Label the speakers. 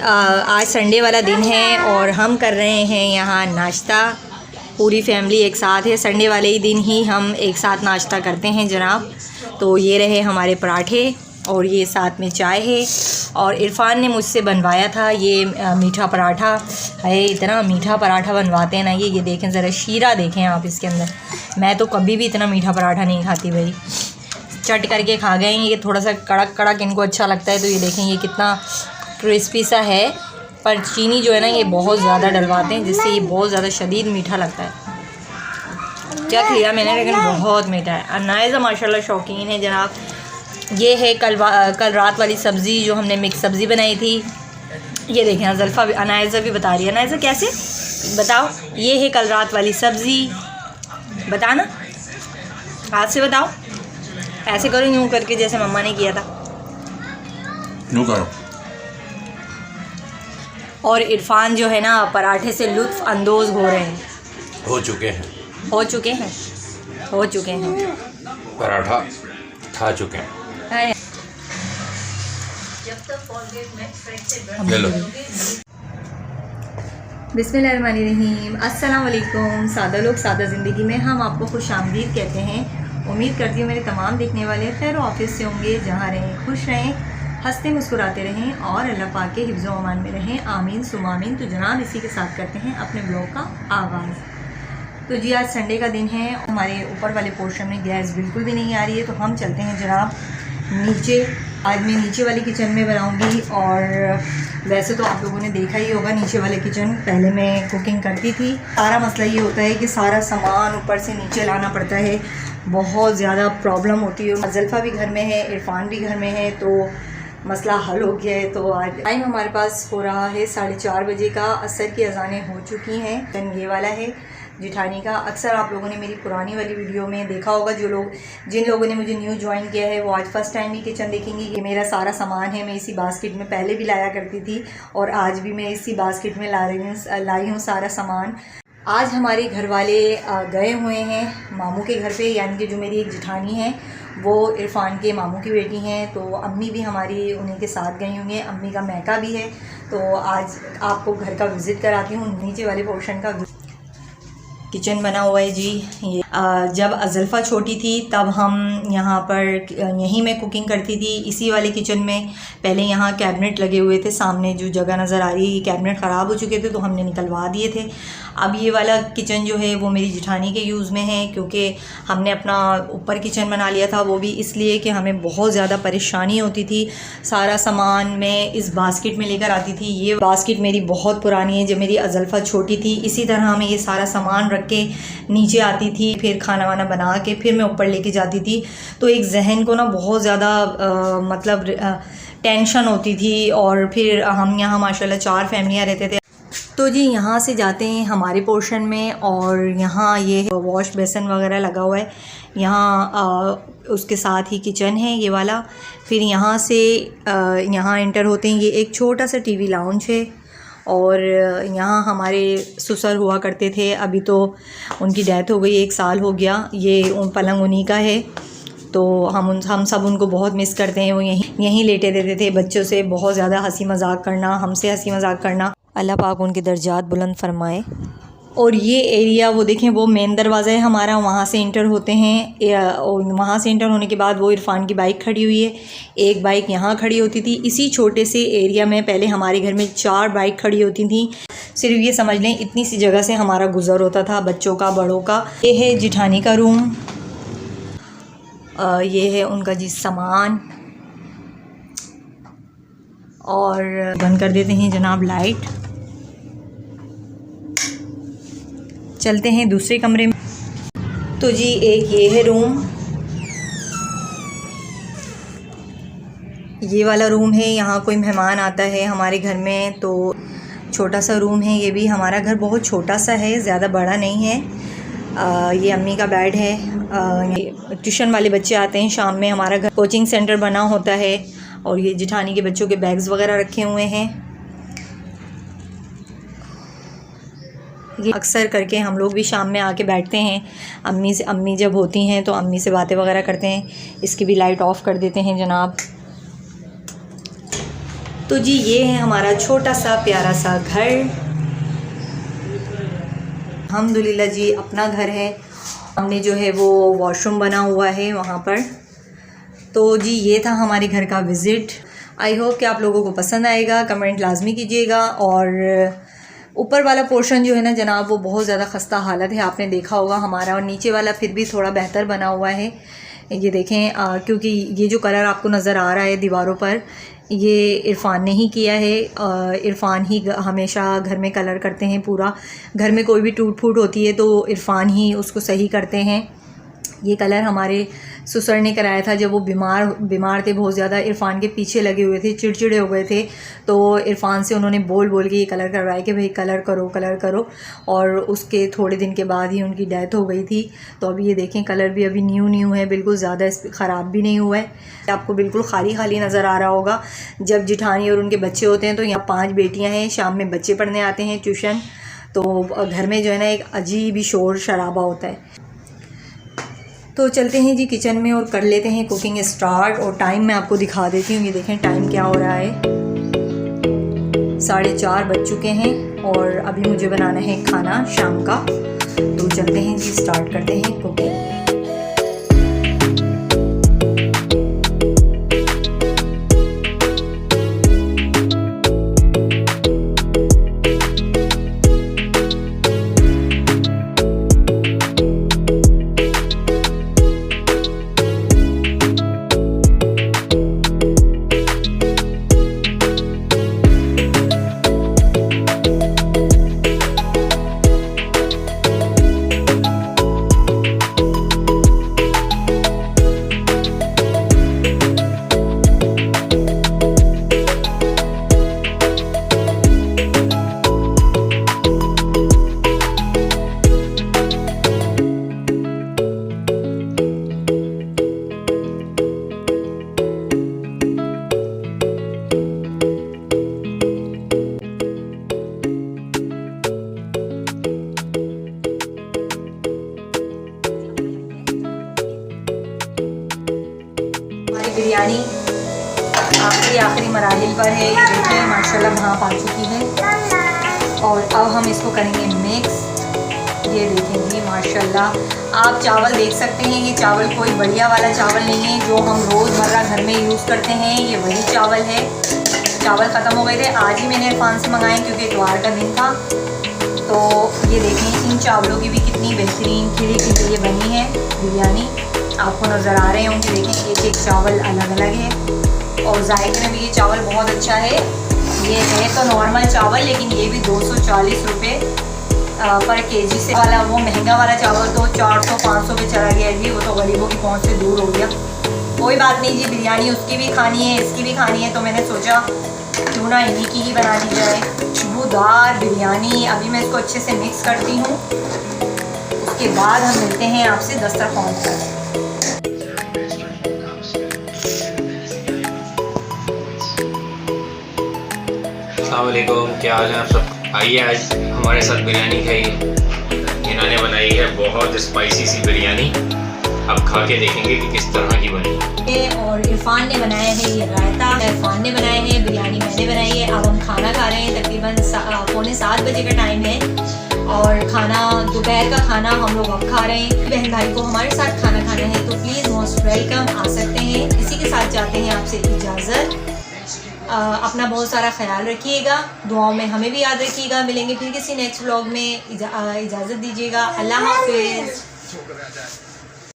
Speaker 1: आज संडे वाला दिन है और हम कर रहे हैं यहाँ नाश्ता। पूरी फैमिली एक साथ है। संडे वाले ही दिन ही हम एक साथ नाश्ता करते हैं जनाब। तो ये रहे हमारे पराठे और ये साथ में चाय है। और इरफान ने मुझसे बनवाया था ये मीठा पराठा है। इतना मीठा पराठा बनवाते हैं ना ये देखें ज़रा, शीरा देखें आप इसके अंदर। मैं तो कभी भी इतना मीठा पराठा नहीं खाती भाई। चट करके खा गए। ये थोड़ा सा कड़क कड़क इनको अच्छा लगता है। तो ये देखें ये कितना क्रिस्पी सा है। पर चीनी जो है ना ये बहुत ज़्यादा डलवाते हैं जिससे ये बहुत ज़्यादा शदीद मीठा लगता है। क्या लिया मैंने, लेकिन बहुत मीठा है। अनायज़ा माशाल्लाह शौकीन है जनाब। ये है कल रात वाली सब्ज़ी जो हमने मिक्स सब्ज़ी बनाई थी। ये देखें अज़ल्फ़ा भी, अनायज़ा भी बता रही है। अनायज़ा कैसे बताओ? ये है कल रात वाली सब्ज़ी। बताना, हाथ से बताओ। ऐसे करो, यूँ करके जैसे मम्मा ने किया था।
Speaker 2: यूँ करो।
Speaker 1: और इरफान जो है ना पराठे से लुत्फ़ अंदोज़ हो रहे हैं।
Speaker 2: हो चुके हैं पराठा खा चुके हैं। ले लो।
Speaker 1: बिस्मिल्लाहिर्रहमानिर्रहीम। अस्सलाम वालेकुम। सादा लोग सादा ज़िंदगी में हम आपको खुशामदीद कहते हैं। उम्मीद करती हूँ मेरे तमाम देखने वाले खैर ऑफिस से होंगे। जहाँ रहें खुश रहें, हंसते मुस्कुराते रहें और अल्लाह पाक के हिफ्ज़ व अमान में रहें। आमीन सुम आमीन। तो जनाब इसी के साथ करते हैं अपने ब्लॉग का आगाज़। तो जी आज संडे का दिन है। हमारे ऊपर वाले पोर्शन में गैस बिल्कुल भी नहीं आ रही है। तो हम चलते हैं जनाब नीचे। आज मैं नीचे वाली किचन में बनाऊंगी। और वैसे तो आप लोगों ने देखा ही होगा नीचे वाले किचन, पहले मैं कुकिंग करती थी। सारा मसला ये होता है कि सारा सामान ऊपर से नीचे लाना पड़ता है। बहुत ज़्यादा प्रॉब्लम होती है। अज़ल्फ़ा भी घर में है, इरफान भी घर में है, तो मसला हल हो गया है। तो आज टाइम हमारे पास हो रहा है 4:30 बजे का। असर की अज़ानें हो चुकी हैं। दिन ये वाला है जिठानी का। अक्सर आप लोगों ने मेरी पुरानी वाली वीडियो में देखा होगा। जिन लोगों ने मुझे न्यू ज्वाइन किया है वो आज फर्स्ट टाइम ही किचन देखेंगे। ये मेरा सारा सामान है। मैं इसी बास्केट में पहले भी लाया करती थी और आज भी मैं इसी बास्केट में लाई हूँ सारा सामान। आज हमारे घर वाले गए हुए हैं मामू के घर पे, यानी कि जो मेरी एक जिठानी है वो इरफान के मामू की बेटी हैं। तो अम्मी भी हमारी उन्हीं के साथ गई हुई हैं। अम्मी का मैका भी है। तो आज आपको घर का विज़िट कराती हूँ। नीचे वाले पोर्शन का किचन बना हुआ है जी। ये जब अज़ल्फ़ा छोटी थी तब हम यहाँ पर यहीं में कुकिंग करती थी, इसी वाले किचन में। पहले यहाँ कैबिनेट लगे हुए थे। सामने जो जगह नज़र आ रही है कैबिनेट ख़राब हो चुके थे तो हमने निकलवा दिए थे। अब ये वाला किचन जो है वो मेरी जिठानी के यूज़ में है, क्योंकि हमने अपना ऊपर किचन बना लिया था। वो भी इसलिए कि हमें बहुत ज़्यादा परेशानी होती थी। सारा सामान मैं इस बास्केट में लेकर आती थी। ये बास्केट मेरी बहुत पुरानी है, जब मेरी अज़ल्फ़ा छोटी थी इसी तरह मैं ये सारा सामान रख के नीचे आती थी। फिर खाना वाना बना के फिर मैं ऊपर लेके जाती थी। तो एक जहन को ना बहुत ज़्यादा मतलब टेंशन होती थी। और फिर हम यहाँ माशाल्लाह 4 फैमिलियाँ रहते थे। तो जी यहाँ से जाते हैं हमारे पोर्शन में। और यहाँ ये वॉश बेसन वगैरह लगा हुआ है। यहाँ उसके साथ ही किचन है ये वाला। फिर यहाँ से यहाँ एंटर होते हैं। ये एक छोटा सा टीवी लाउंज है। और यहाँ हमारे ससुर हुआ करते थे। अभी तो उनकी डेथ हो गई, 1 साल हो गया। ये पलंग उन्हीं का है। तो हम सब उनको बहुत मिस करते हैं। वो यहीं लेटे रहते थे। बच्चों से बहुत ज़्यादा हंसी मजाक करना, हमसे हंसी मजाक करना। अल्लाह पाक उनके दर्जात बुलंद फरमाए। और ये एरिया वो देखें, वो मेन दरवाज़ा है हमारा, वहाँ से इंटर होते हैं। और वहाँ से इंटर होने के बाद वो इरफान की बाइक खड़ी हुई है। एक बाइक यहाँ खड़ी होती थी। इसी छोटे से एरिया में पहले हमारे घर में 4 बाइक खड़ी होती थी। सिर्फ ये समझ लें इतनी सी जगह से हमारा गुज़र होता था, बच्चों का बड़ों का। ये है जिठानी का रूम। ये है उनका जी सामान। और बंद कर देते हैं जनाब लाइट। चलते हैं दूसरे कमरे में। तो जी एक ये है रूम, ये वाला रूम है। यहाँ कोई मेहमान आता है हमारे घर में तो छोटा सा रूम है ये भी। हमारा घर बहुत छोटा सा है, ज़्यादा बड़ा नहीं है। ये अम्मी का बेड है। ट्यूशन वाले बच्चे आते हैं शाम में। हमारा घर कोचिंग सेंटर बना होता है। और ये जिठानी के बच्चों के बैग्स वगैरह रखे हुए हैं। ये अक्सर करके हम लोग भी शाम में आके बैठते हैं। अम्मी जब होती हैं तो अम्मी से बातें वगैरह करते हैं। इसकी भी लाइट ऑफ़ कर देते हैं जनाब। तो जी ये है हमारा छोटा सा प्यारा सा घर। अल्हम्दुलिल्लाह जी अपना घर है। हमने जो है वो वॉशरूम बना हुआ है वहाँ पर। तो जी ये था हमारे घर का विज़िट। आई होप कि आप लोगों को पसंद आएगा, कमेंट लाजमी कीजिएगा। और ऊपर वाला पोर्शन जो है ना जनाब वो बहुत ज़्यादा ख़स्ता हालत है, आपने देखा होगा हमारा। और नीचे वाला फिर भी थोड़ा बेहतर बना हुआ है। ये देखें क्योंकि ये जो कलर आपको नज़र आ रहा है दीवारों पर, ये इरफ़ान ने ही किया है। इरफ़ान ही हमेशा घर में कलर करते हैं। पूरा घर में कोई भी टूट फूट होती है तो इरफ़ान ही उसको सही करते हैं। ये कलर हमारे ससुर ने कराया था जब वो बीमार थे बहुत ज़्यादा। इरफ़ान के पीछे लगे हुए थे, चिड़चिड़े हो गए थे। तो इरफ़ान से उन्होंने बोल के ये कलर करवाया कि भाई कलर करो। और उसके थोड़े दिन के बाद ही उनकी डेथ हो गई थी। तो अभी ये देखें कलर भी अभी न्यू है, बिल्कुल ज़्यादा ख़राब भी नहीं हुआ है। आपको बिल्कुल खाली नज़र आ रहा होगा। जब जिठानी और उनके बच्चे होते हैं तो यहाँ 5 बेटियाँ हैं, शाम में बच्चे पढ़ने आते हैं ट्यूशन। तो घर में जो है ना एक अजीब ही शोर शराबा होता है। तो चलते हैं जी किचन में और कर लेते हैं कुकिंग स्टार्ट। और टाइम मैं आपको दिखा देती हूँ। ये देखें टाइम क्या हो रहा है, 4:30 बज चुके हैं। और अभी मुझे बनाना है खाना शाम का। तो चलते हैं जी स्टार्ट करते हैं कुकिंग। बिरयानी आखिरी मराहिल पर है। ये देखिए माशाल्लाह भाप आ चुकी है। और अब हम इसको करेंगे मिक्स। ये देखें जी माशाल्लाह। आप चावल देख सकते हैं, ये चावल कोई बढ़िया वाला चावल नहीं है जो हम रोज़मर्रा घर में यूज़ करते हैं। ये वही चावल है। चावल ख़त्म हो गए थे, आज ही मैंने इरफान से मंगाए क्योंकि इतवार का दिन था। तो ये देखें इन चावलों की भी कितनी बेहतरीन खिली ये बनी है बिरयानी। आपको नज़र आ रहे होंगे, देखें एक चावल अलग अलग है। और जायके में भी ये चावल बहुत अच्छा है। ये है तो नॉर्मल चावल, लेकिन ये भी 240 रुपये पर केजी से वाला। वो महंगा वाला चावल तो 400-500 पे चला गया जी। वो तो गरीबों की पहुंच से दूर हो गया। कोई बात नहीं जी, बिरयानी उसकी भी खानी है, इसकी भी खानी है। तो मैंने सोचा क्यों ना इन्हीं की ही बना दी जाए खुशबूदार बिरयानी। अभी मैं इसको अच्छे से मिक्स करती हूँ, उसके बाद हम मिलते हैं आपसे दस्तरखान पर।
Speaker 2: अस्सलामुअलैकुम, क्या हाल है आप सब। आइए आज हमारे साथ बिरयानी खाइए। इन्होंने बनाई है बहुत स्पाइसी सी बिरयानी। अब खा के देखेंगे कि किस तरह की बनी है।
Speaker 1: और इरफान ने बनाया है ये रायता, इरफान ने बनाया है, बिरयानी मैंने बनाई है। अब हम खाना खा रहे हैं। तकरीबन 7:45 बजे का टाइम है। और खाना दोपहर का खाना हम लोग अब खा रहे हैं। बहन भाई को हमारे साथ खाना खाना है तो प्लीज़ मोस्ट वेलकम, आ सकते हैं। इसी के साथ चाहते हैं आपसे इजाज़त। अपना बहुत सारा ख्याल रखिएगा, दुआओं में हमें भी याद रखिएगा। मिलेंगे फिर किसी नेक्स्ट व्लॉग में। इजाज़त दीजिएगा। अल्लाह हाफ़िज़।